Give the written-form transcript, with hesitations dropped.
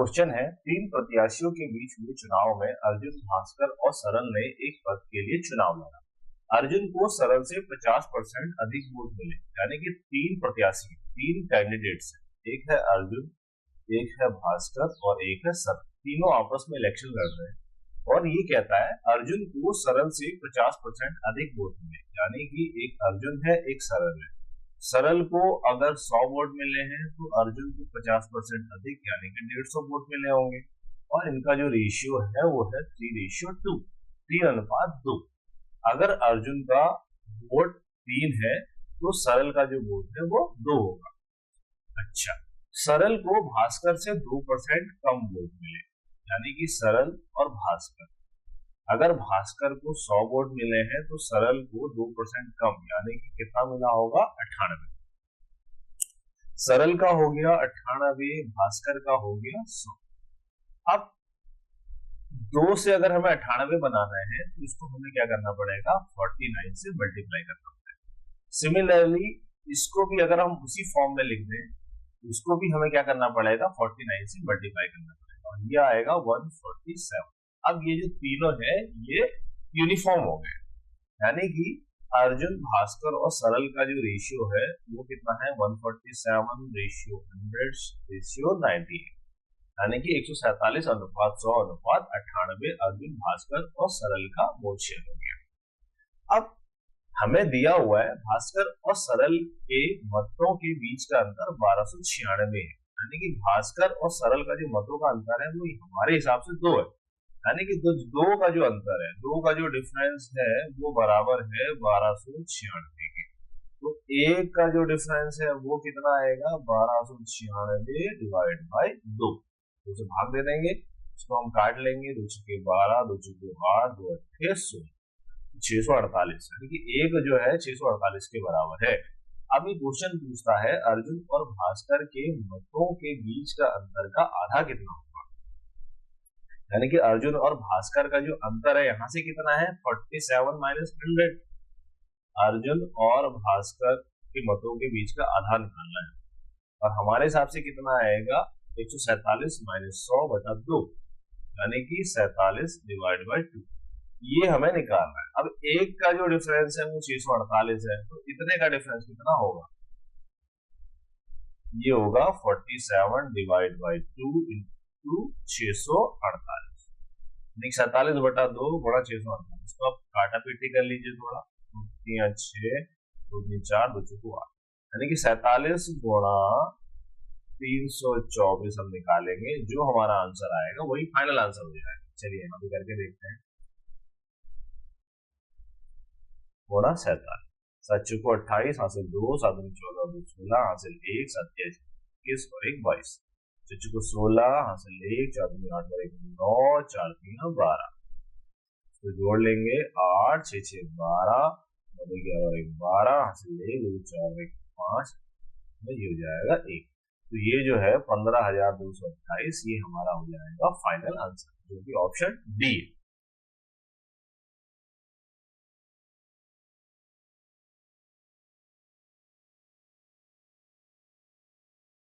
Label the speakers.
Speaker 1: Question है, तीन प्रत्याशियों के बीच हुए चुनाव में अर्जुन, भास्कर और सरल ने एक पद के लिए चुनाव लड़ा। अर्जुन को सरल से 50% अधिक वोट मिले, यानी कि तीन प्रत्याशी, तीन कैंडिडेट्स हैं। एक है अर्जुन, एक है भास्कर और एक है सरल। तीनों आपस में इलेक्शन लड़ रहे हैं और ये कहता है अर्जुन को सरल से 50% अधिक वोट मिले, यानी कि एक अर्जुन है, एक सरल है। सरल को अगर 100 वोट मिले हैं तो अर्जुन को 50% अधिक, यानी कि 150 वोट मिले होंगे। और इनका जो रेशियो है वो है 3:2, 3:2। अगर अर्जुन का वोट 3 है तो सरल का जो वोट है वो 2 होगा। अच्छा, सरल को भास्कर से 2% कम वोट मिले, यानी कि सरल और भास्कर, अगर भास्कर को 100 वोट मिले हैं तो सरल को 2% कम, यानी कि कितना मिला होगा, 98। सरल का हो गया 98, भास्कर का हो गया 100। अब 2 से अगर हमें 98 बनाना है तो इसको हमें क्या करना पड़ेगा, 49 से मल्टीप्लाई करना पड़ेगा। सिमिलरली इसको भी अगर हम उसी फॉर्म में लिख दें, इसको भी हमें क्या करना पड़ेगा, 49 से मल्टीप्लाई करना पड़ेगा और ये आएगा 147। अब ये जो तीनों है ये यूनिफॉर्म हो गए, यानी कि अर्जुन, भास्कर और सरल का जो रेशियो है वो कितना है, 147 रेशियो 100 रेशियो 90, यानी कि 147:100:98 अर्जुन, भास्कर और सरल का वोट शेयर हो गया। अब हमें दिया हुआ है भास्कर और सरल के मतों के बीच का अंतर 1296 है, यानी कि भास्कर और सरल का जो मतों का अंतर है वो हमारे हिसाब से 2 है, यानी कि दो का जो अंतर है, 2 का जो डिफरेंस है वो बराबर है 1296 के। तो एक का जो डिफरेंस है वो कितना आएगा, 1296 डिवाइड बाई 2, तो उसे भाग दे देंगे, इसको हम काट लेंगे, 2 छक्के 12, 2 छक्के 8, 2 अट्ठे 648, यानी कि एक जो है 648 के बराबर है। अब ये क्वेश्चन पूछता है अर्जुन और भास्कर के मतों के बीच का अंतर का आधा कितना होगा, यानी कि अर्जुन और भास्कर का जो अंतर है यहाँ से कितना है, 47 माइनस 100। अर्जुन और भास्कर के मतों के बीच का आधा निकालना है और हमारे हिसाब से कितना आएगा, 147 माइनस 100/2, यानी कि 47 डिवाइड बाई 2, ये हमें निकालना है। अब एक का जो डिफरेंस है वो 648 है, तो इतने का डिफरेंस कितना होगा, ये होगा 47 डिवाइड बाई 2 इंटू 648, 47/2 गुणा 648, इसको आप काटा पीटी कर लीजिए थोड़ा, 6, 2 3 4, 2 चौको 8, यानी कि 47 गुणा 324 हम निकालेंगे, जो हमारा आंसर आएगा वही फाइनल आंसर हो जाएगा। चलिए यहाँ भी करके देखते हैं, गुणा 47, 7 चौको 28, हासिल 2, 7 14, 2 16, हासिल 1, 7 21 और 1 22, 6 को 16, हासिल 1, 4 8 और 1 9, 4 3 12, तो जोड़ लेंगे 8, 6 6 12, 9 11 और 1 12, हासिल 1, 2 4 1 5, ये हो जाएगा 1। तो ये जो है 15,228, ये हमारा हो जाएगा फाइनल आंसर, जो कि ऑप्शन डी है।